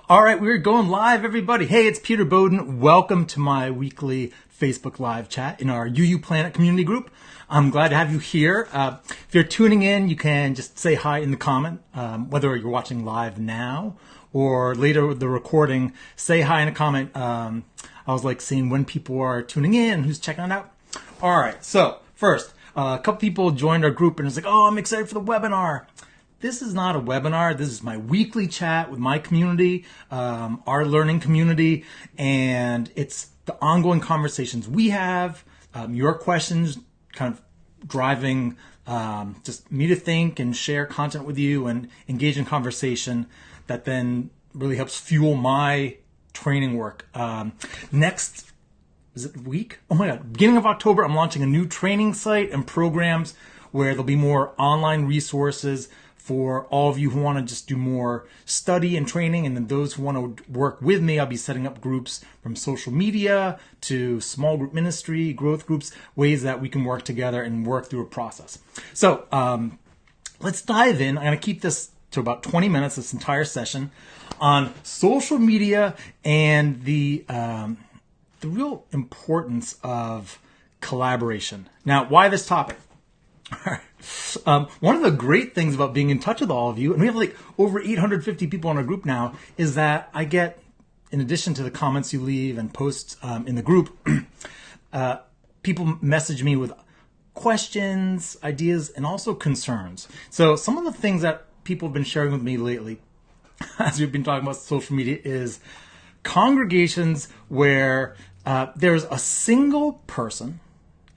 All right, we're going live, everybody. Hey, it's Peter Bowden. Welcome to my weekly Facebook Live chat in our UU Planet community group. I'm glad to have you here. If you're tuning in, you can just say hi in the comment, whether you're watching live now or later with the recording. Say hi in a comment. I was like seeing when people are tuning in, who's checking it out. All right, so first, a couple people joined our group and it's like, oh, I'm excited for the webinar. This is not a webinar. This is my weekly chat with my community, our learning community, and it's the ongoing conversations we have, your questions kind of driving just me to think and share content with you and engage in conversation that then really helps fuel my training work. Next, is it week? Oh my God, beginning of October, I'm launching a new training site and programs where there'll be more online resources for all of you who want to just do more study and training, and then those who want to work with me. I'll be setting up groups from social media to small group ministry, growth groups, ways that we can work together and work through a process. So let's dive in. I'm going to keep this to about 20 minutes, this entire session, on social media and the real importance of collaboration. Now, why this topic? All right. One of the great things about being in touch with all of you, and we have like over 850 people in our group now, is that I get, in addition to the comments you leave and posts in the group, people message me with questions, ideas, and also concerns. So some of the things that people have been sharing with me lately, as we've been talking about social media, is congregations where there's a single person,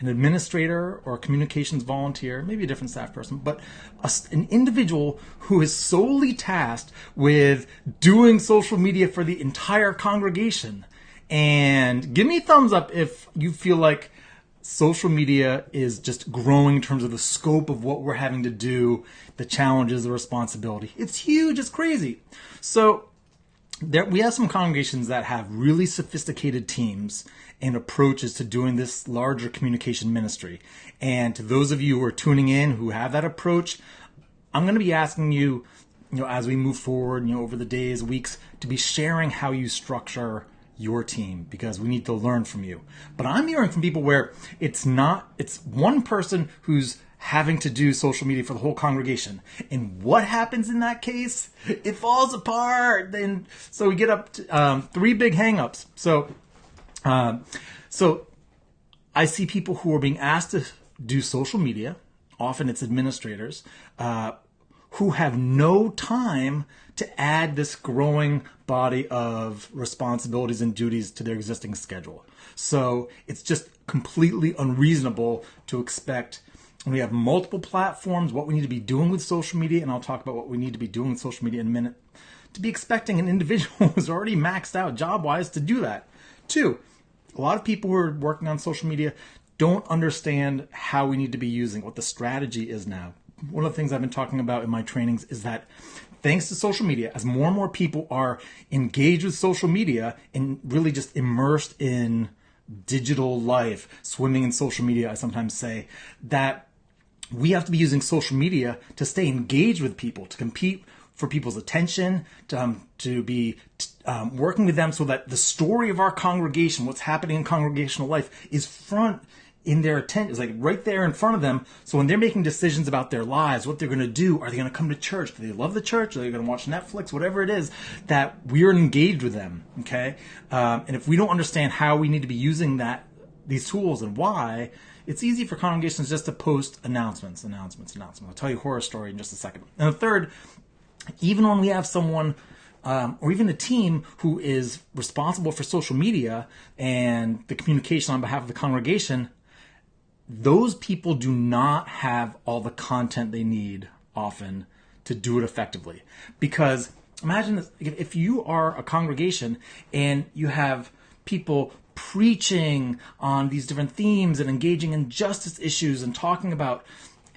an administrator or a communications volunteer, maybe a different staff person, but an individual who is solely tasked with doing social media for the entire congregation. And give me a thumbs up if you feel like social media is just growing in terms of the scope of what we're having to do, the challenges, the responsibility. It's huge, it's crazy. So we have some congregations that have really sophisticated teams and approaches to doing this larger communication ministry. And to those of you who are tuning in who have that approach, I'm going to be asking you, as we move forward, over the days, weeks, to be sharing how you structure your team, because we need to learn from you. But I'm hearing from people where it's one person who's having to do social media for the whole congregation. And what happens in that case? It falls apart. And so we get up to 3 big hangups. So I see people who are being asked to do social media, often it's administrators, who have no time to add this growing body of responsibilities and duties to their existing schedule. So it's just completely unreasonable to expect, when we have multiple platforms, what we need to be doing with social media, and I'll talk about what we need to be doing with social media in a minute, to be expecting an individual who's already maxed out job-wise to do that. 2, a lot of people who are working on social media don't understand how we need to be using, what the strategy is now. One of the things I've been talking about in my trainings is that thanks to social media, as more and more people are engaged with social media and really just immersed in digital life, swimming in social media, I sometimes say, that we have to be using social media to stay engaged with people, to compete for people's attention, to be working with them so that the story of our congregation, what's happening in congregational life, is front in their attention. It's like right there in front of them. So when they're making decisions about their lives, what they're going to do, are they going to come to church? Do they love the church? Are they going to watch Netflix? Whatever it is, that we're engaged with them. Okay, and if we don't understand how we need to be using these tools and why, it's easy for congregations just to post announcements. I'll tell you a horror story in just a second. And the third, even when we have someone or even a team who is responsible for social media and the communication on behalf of the congregation, those people do not have all the content they need often to do it effectively. Because imagine this, if you are a congregation and you have people preaching on these different themes and engaging in justice issues and talking about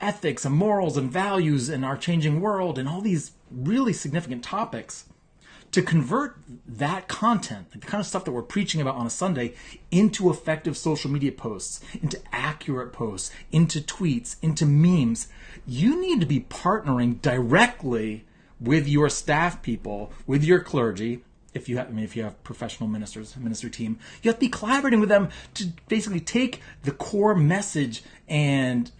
ethics and morals and values in our changing world and all these really significant topics, to convert that content, the kind of stuff that we're preaching about on a Sunday, into effective social media posts, into accurate posts, into tweets, into memes, you need to be partnering directly with your staff people, with your clergy, if you have professional ministry team, you have to be collaborating with them to basically take the core message and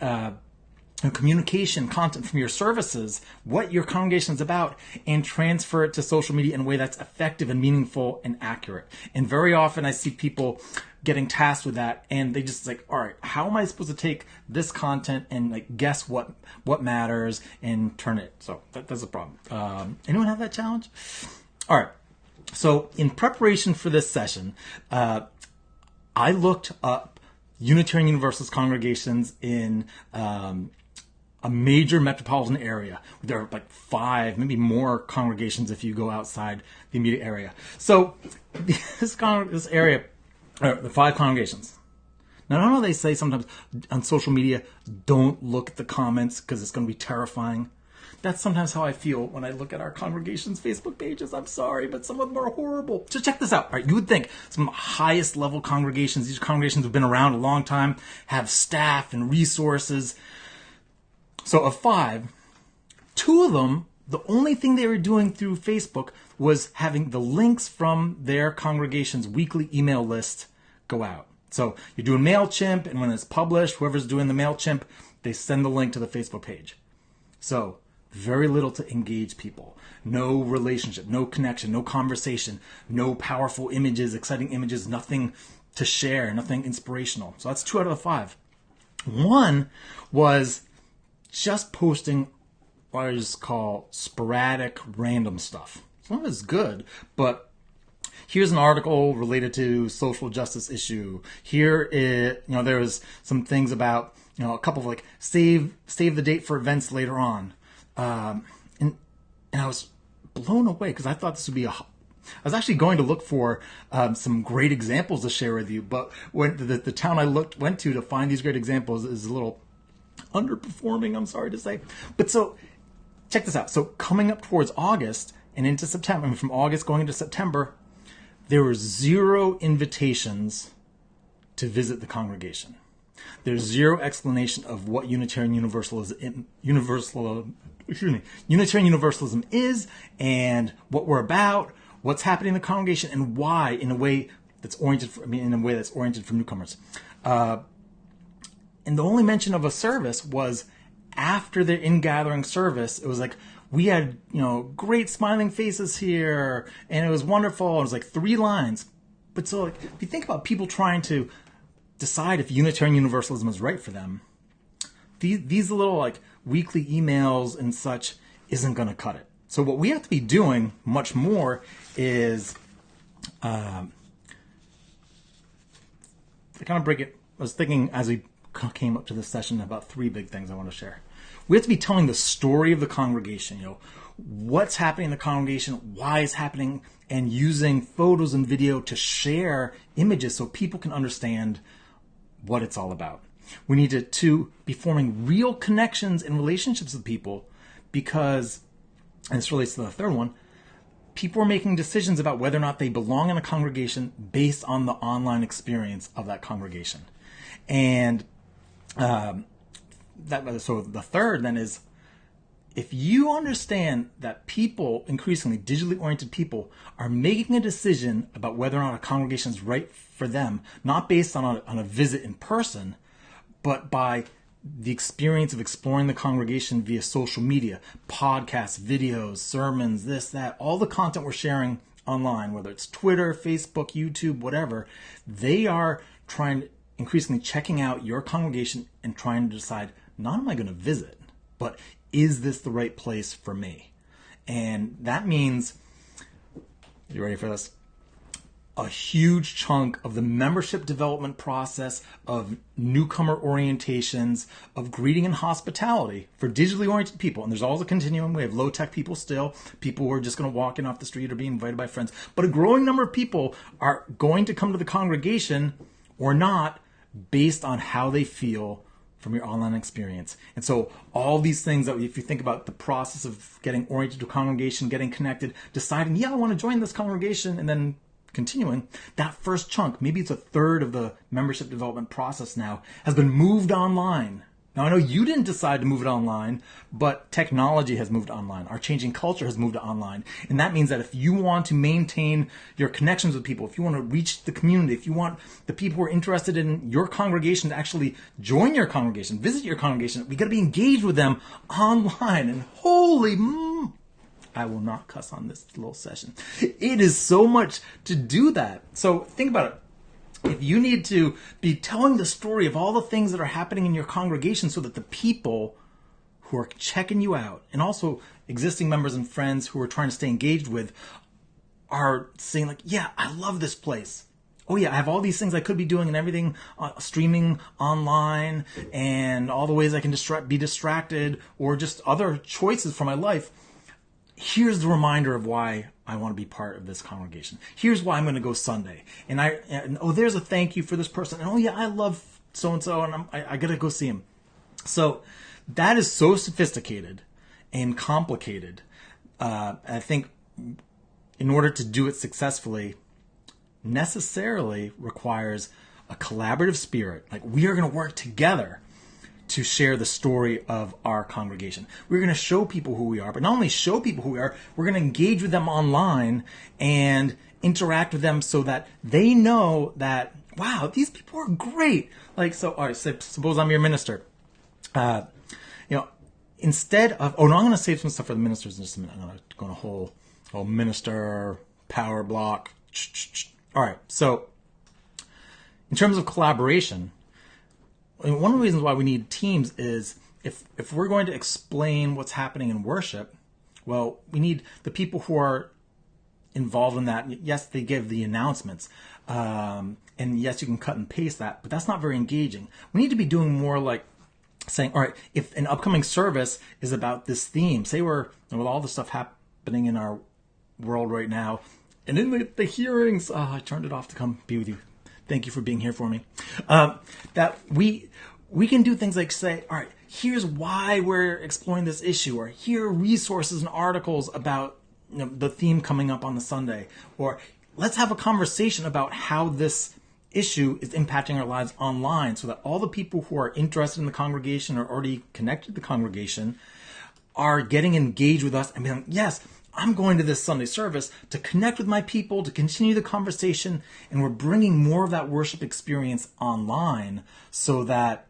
communication content from your services, what your congregation is about, and transfer it to social media in a way that's effective and meaningful and accurate. And very often I see people getting tasked with that, and they just like, all right, how am I supposed to take this content and like guess what matters and turn it? So that's a problem. Anyone have that challenge? All right. So in preparation for this session, I looked up Unitarian Universalist congregations in a major metropolitan area. There are like 5, maybe more congregations if you go outside the immediate area. So this area, the 5 congregations. Now, I know they say sometimes on social media, don't look at the comments because it's going to be terrifying. That's sometimes how I feel when I look at our congregation's Facebook pages. I'm sorry, but some of them are horrible. So check this out. All right, you would think some highest level congregations, these congregations have been around a long time, have staff and resources. So of 5, 2 of them, the only thing they were doing through Facebook was having the links from their congregation's weekly email list go out. So you're doing MailChimp, and when it's published, whoever's doing the MailChimp, they send the link to the Facebook page. So very little to engage people. No relationship, no connection, no conversation, no powerful images, exciting images, nothing to share, nothing inspirational. So that's 2 out of the 5. 1 was just posting what I just call sporadic random stuff. Some of it's good, but here's an article related to social justice issue. Here there was some things about, a couple of like save the date for events later on. And I was blown away because I thought this would be I was actually going to look for some great examples to share with you, but when the town I went to find these great examples is a little underperforming, I'm sorry to say. But so check this out. So coming up towards August and into September, from August going into September, there were 0 invitations to visit the congregation. There's 0 explanation of what Unitarian Universalism is and what we're about, what's happening in the congregation, and why in a way that's oriented for newcomers. And the only mention of a service was after the in-gathering service. It was like, we had, great smiling faces here, and it was wonderful. It was like 3 lines. But so like, if you think about people trying to decide if Unitarian Universalism is right for them, these little like weekly emails and such isn't going to cut it. So what we have to be doing much more is to kind of break it. I was thinking as we came up to this session about 3 big things I want to share. We have to be telling the story of the congregation, what's happening in the congregation, why it's happening, and using photos and video to share images so people can understand what it's all about. We need to be forming real connections and relationships with people because, and this relates to the 3rd one, people are making decisions about whether or not they belong in a congregation based on the online experience of that congregation. And so the 3rd then is, if you understand that people, increasingly digitally oriented people, are making a decision about whether or not a congregation is right for them, not based on a visit in person, but by the experience of exploring the congregation via social media, podcasts, videos, sermons, this, that, all the content we're sharing online, whether it's Twitter, Facebook, YouTube, whatever, they are increasingly checking out your congregation and trying to decide, not am I going to visit, but is this the right place for me? And that means, you ready for this? A huge chunk of the membership development process, of newcomer orientations, of greeting and hospitality for digitally oriented people. And there's always a continuum. We have low-tech people still, people who are just going to walk in off the street or be invited by friends. But a growing number of people are going to come to the congregation or not based on how they feel from your online experience. And so all these things that, if you think about the process of getting oriented to a congregation, getting connected, deciding, I want to join this congregation, and then continuing, that first chunk, maybe it's a third of the membership development process now, has been moved online Now, I know you didn't decide to move it online, but technology has moved online. Our changing culture has moved to online. And that means that if you want to maintain your connections with people, if you want to reach the community, if you want the people who are interested in your congregation to actually join your congregation, visit your congregation, we got to be engaged with them online. And I will not cuss on this little session. It is so much to do that. So think about it. If you need to be telling the story of all the things that are happening in your congregation so that the people who are checking you out, and also existing members and friends who are trying to stay engaged with, are saying like, yeah, I love this place. Oh yeah, I have all these things I could be doing and everything, streaming online and all the ways I can be distracted, or just other choices for my life. Here's the reminder of why I want to be part of this congregation. Here's why I'm going to go Sunday. And there's a thank you for this person. And oh yeah, I love so-and-so and I got to go see him. So that is so sophisticated and complicated. I think in order to do it successfully, necessarily requires a collaborative spirit. Like, we are going to work together to share the story of our congregation. We're going to show people who we are, but not only show people who we are, we're going to engage with them online and interact with them so that they know that, wow, these people are great. Like, so, all right, suppose I'm your minister. Instead of, no, I'm going to save some stuff for the ministers in just a minute. I'm going to go on a whole minister power block. All right, so in terms of collaboration, one of the reasons why we need teams is if we're going to explain what's happening in worship, well, we need the people who are involved in that. Yes, they give the announcements, and yes, you can cut and paste that, but that's not very engaging. We need to be doing more like saying, all right, if an upcoming service is about this theme, say with all the stuff happening in our world right now, and in the hearings, I turned it off to come be with you. Thank you for being here for me. That we can do things like say, all right, here's why we're exploring this issue, or here are resources and articles about the theme coming up on the Sunday, or let's have a conversation about how this issue is impacting our lives online, so that all the people who are interested in the congregation or already connected to the congregation are getting engaged with us and being like, yes, I'm going to this Sunday service to connect with my people, to continue the conversation, and we're bringing more of that worship experience online so that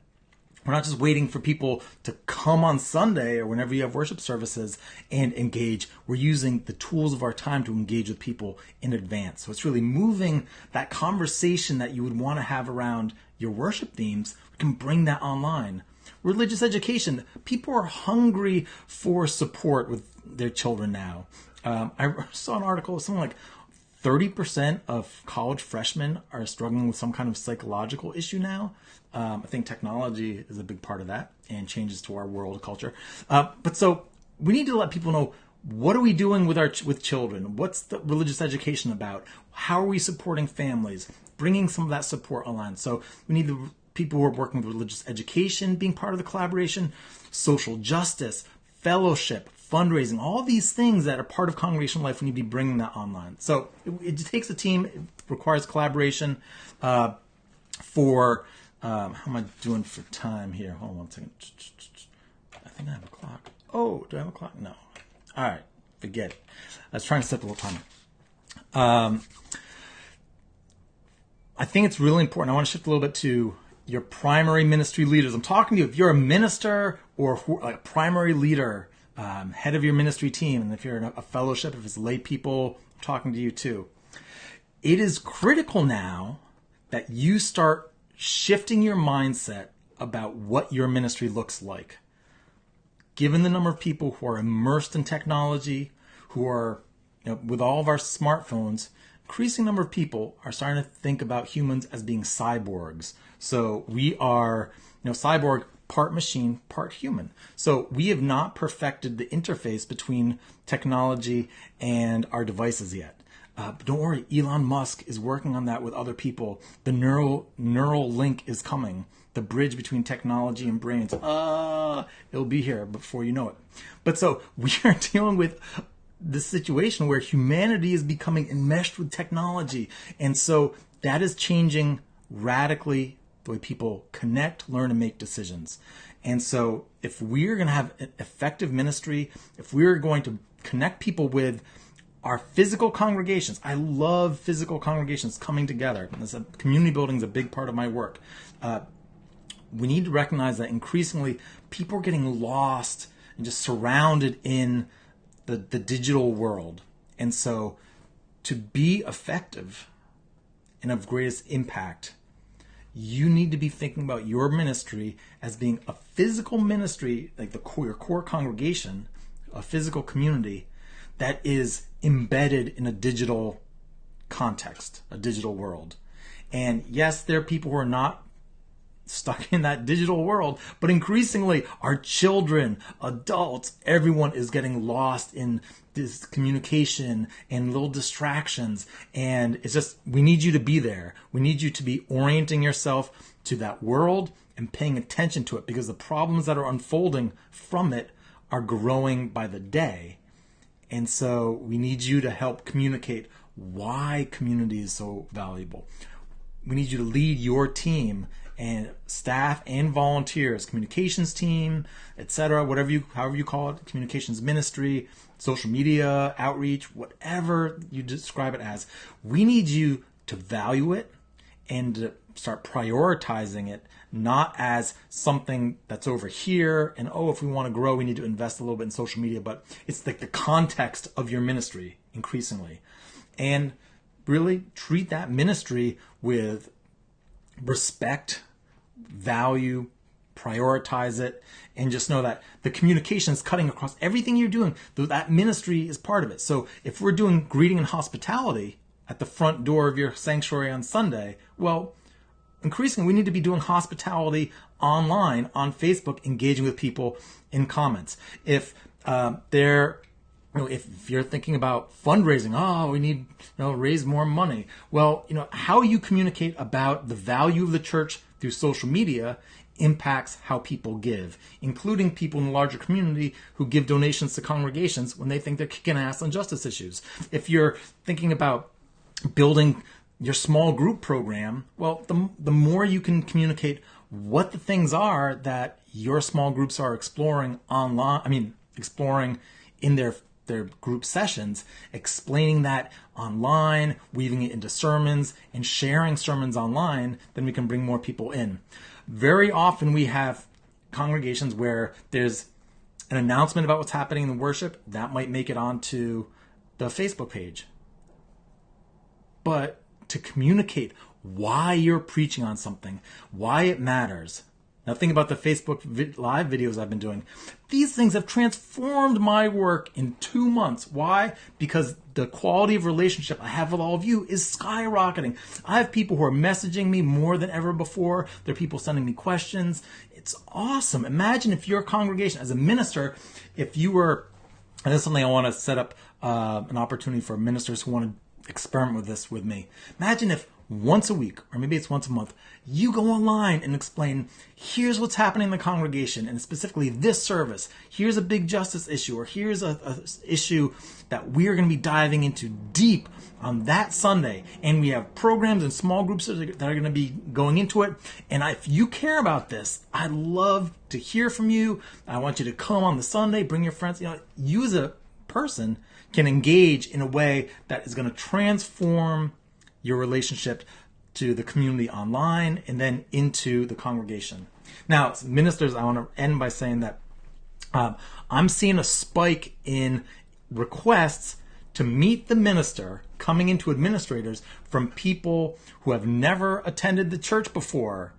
we're not just waiting for people to come on Sunday or whenever you have worship services and engage. We're using the tools of our time to engage with people in advance. So it's really moving that conversation that you would want to have around your worship themes. We can bring that online. Religious education. People are hungry for support with their children now. I saw an article, something like 30% of college freshmen are struggling with some kind of psychological issue now. I think technology is a big part of that and changes to our world culture. But so we need to let people know, what are we doing with children? What's the religious education about? How are we supporting families? Bringing some of that support online. So we need the people who are working with religious education being part of the collaboration, social justice, fellowship, fundraising, all these things that are part of congregational life. We need to be bringing that online. So it takes a team. It requires collaboration. How am I doing for time here? Hold on 1 second. I think I have a clock. Oh, do I have a clock? No. All right. Forget it. I was trying to set the little timer. I think it's really important. I want to shift a little bit to your primary ministry leaders. I'm talking to you if you're a minister or a primary leader, head of your ministry team, and if you're in a fellowship, if it's lay people, I'm talking to you too. It is critical now that you start shifting your mindset about what your ministry looks like. Given the number of people who are immersed in technology, who are, with all of our smartphones, increasing number of people are starting to think about humans as being cyborgs. So we are, cyborg, part machine, part human. So we have not perfected the interface between technology and our devices yet. But don't worry, Elon Musk is working on that with other people. The neural link is coming. The bridge between technology and brains. It'll be here before you know it. But so we are dealing with this situation where humanity is becoming enmeshed with technology. And so that is changing radically the way people connect, learn, and make decisions. And so if we're going to have an effective ministry, if we're going to connect people with our physical congregations, I love physical congregations coming together. Community building is a big part of my work. We need to recognize that increasingly people are getting lost and just surrounded in the digital world. And so to be effective and of greatest impact, you need to be thinking about your ministry as being a physical ministry, like your core congregation, a physical community that is embedded in a digital context, a digital world. And yes, there are people who are not stuck in that digital world, but increasingly our children, adults, everyone is getting lost in this communication and little distractions. And it's just, we need you to be there. We need you to be orienting yourself to that world and paying attention to it, because the problems that are unfolding from it are growing by the day. And so we need you to help communicate why community is so valuable. We need you to lead your team and staff and volunteers, communications team, etc., however you call it, communications ministry, social media, outreach, whatever you describe it as. We need you to value it and to start prioritizing it, not as something that's over here and, if we want to grow, we need to invest a little bit in social media, but it's like the context of your ministry increasingly. And really treat that ministry with respect, value, prioritize it, and just know that the communication is cutting across everything you're doing. That ministry is part of it. So if we're doing greeting and hospitality at the front door of your sanctuary on Sunday, well, increasingly we need to be doing hospitality online on Facebook, engaging with people in comments. If if you're thinking about fundraising, we need raise more money. Well, how you communicate about the value of the church through social media impacts how people give, including people in the larger community who give donations to congregations when they think they're kicking ass on justice issues. If you're thinking about building your small group program, well, the more you can communicate what the things are that your small groups are exploring in their group sessions, explaining that online, weaving it into sermons, and sharing sermons online, then we can bring more people in. Very often we have congregations where there's an announcement about what's happening in worship that might make it onto the Facebook page. But to communicate why you're preaching on something, why it matters. Now think about the Facebook Live videos I've been doing. These things have transformed my work in 2 months. Why? Because the quality of relationship I have with all of you is skyrocketing. I have people who are messaging me more than ever before. There are people sending me questions. It's awesome. Imagine if your congregation, as a minister, if you were, and this is something I want to set up an opportunity for ministers who want to experiment with this with me. Imagine if once a week, or maybe it's once a month, you go online and explain, here's what's happening in the congregation, and specifically this service. Here's a big justice issue, or here's a issue that we're going to be diving into deep on that Sunday. And we have programs and small groups that are going to be going into it. And if you care about this, I'd love to hear from you. I want you to come on the Sunday, bring your friends. You as a person can engage in a way that is going to transform your relationship to the community online and then into the congregation. Now, ministers, I want to end by saying that I'm seeing a spike in requests to meet the minister coming into administrators from people who have never attended the church before.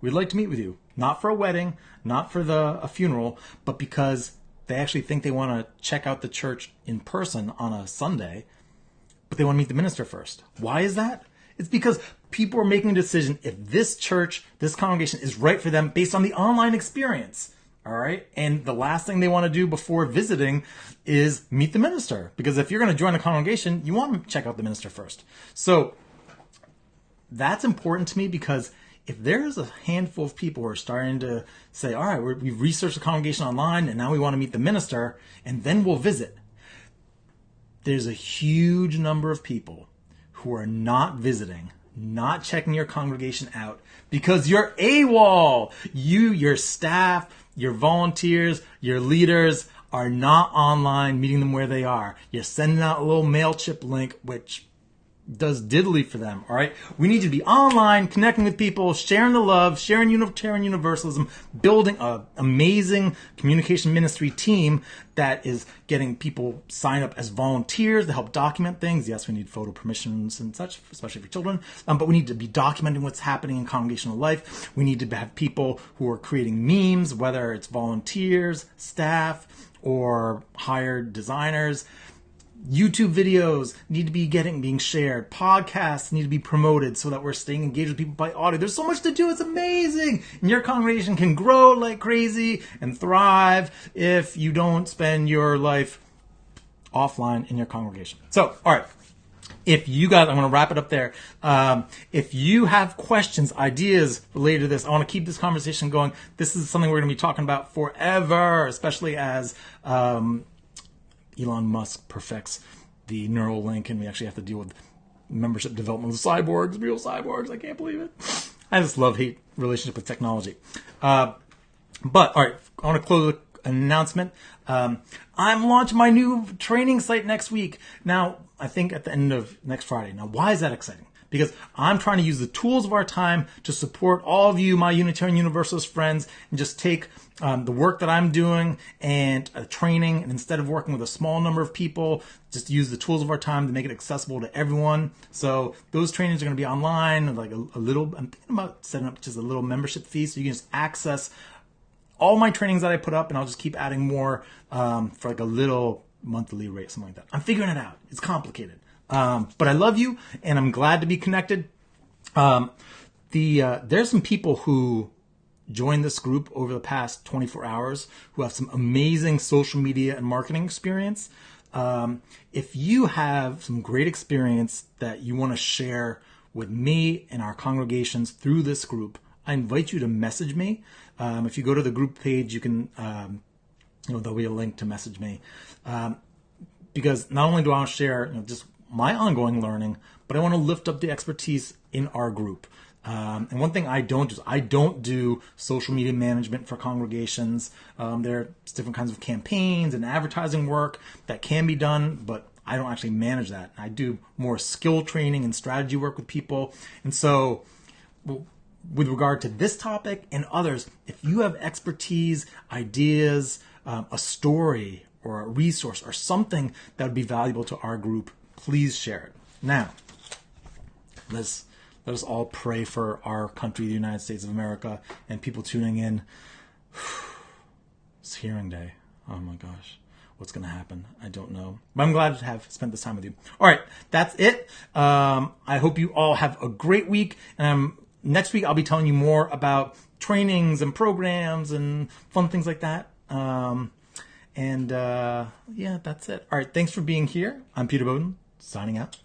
We'd like to meet with you, not for a wedding, not for a funeral, but because they actually think they want to check out the church in person on a Sunday, but they want to meet the minister first. Why is that? It's because people are making a decision if this church, this congregation is right for them based on the online experience. All right. And the last thing they want to do before visiting is meet the minister. Because if you're going to join a congregation, you want to check out the minister first. So that's important to me, because if there's a handful of people who are starting to say, all right, we've researched the congregation online and now we want to meet the minister and then we'll visit. There's a huge number of people who are not visiting not checking your congregation out because you're AWOL. You, your staff, your volunteers, your leaders are not online meeting them where they are. You're sending out a little MailChimp link, which does diddly for them, all right? We need you to be online, connecting with people, sharing the love, sharing Unitarian Universalism, building an amazing communication ministry team that is getting people signed up as volunteers to help document things. Yes, we need photo permissions and such, especially for children, but we need to be documenting what's happening in congregational life. We need to have people who are creating memes, whether it's volunteers, staff, or hired designers. YouTube videos need to be being shared. Podcasts need to be promoted so that we're staying engaged with people by audio. There's so much to do. It's amazing. And your congregation can grow like crazy and thrive if you don't spend your life offline in your congregation. So, all right. If you guys, I'm going to wrap it up there. If you have questions, ideas related to this, I want to keep this conversation going. This is something we're going to be talking about forever, especially as Elon Musk perfects the Neuralink, and we actually have to deal with membership development of cyborgs, real cyborgs. I can't believe it. I just love-hate relationship with technology. But, all right, I want to close with an announcement. I'm launching my new training site next week. Now, I think at the end of next Friday. Now, why is that exciting? Because I'm trying to use the tools of our time to support all of you, my Unitarian Universalist friends, and just take the work that I'm doing and training, and instead of working with a small number of people, just use the tools of our time to make it accessible to everyone. So those trainings are going to be online, like a little, I'm thinking about setting up just a little membership fee so you can just access all my trainings that I put up, and I'll just keep adding more for like a little monthly rate, something like that. I'm figuring it out. It's complicated. But I love you, and I'm glad to be connected. There's some people who joined this group over the past 24 hours who have some amazing social media and marketing experience. If you have some great experience that you want to share with me and our congregations through this group, I invite you to message me. If you go to the group page, you can, there'll be a link to message me. Because not only do I want to share, just my ongoing learning, but I want to lift up the expertise in our group. And one thing I don't do social media management for congregations. There's different kinds of campaigns and advertising work that can be done, but I don't actually manage that. I do more skill training and strategy work with people. And so with regard to this topic and others, if you have expertise, ideas, a story or a resource or something that would be valuable to our group, please share it. Now, let us all pray for our country, the United States of America, and people tuning in. It's hearing day. Oh my gosh. What's going to happen? I don't know. But I'm glad to have spent this time with you. All right. That's it. I hope you all have a great week. And next week, I'll be telling you more about trainings and programs and fun things like that. Yeah, that's it. All right. Thanks for being here. I'm Peter Bowden, signing out.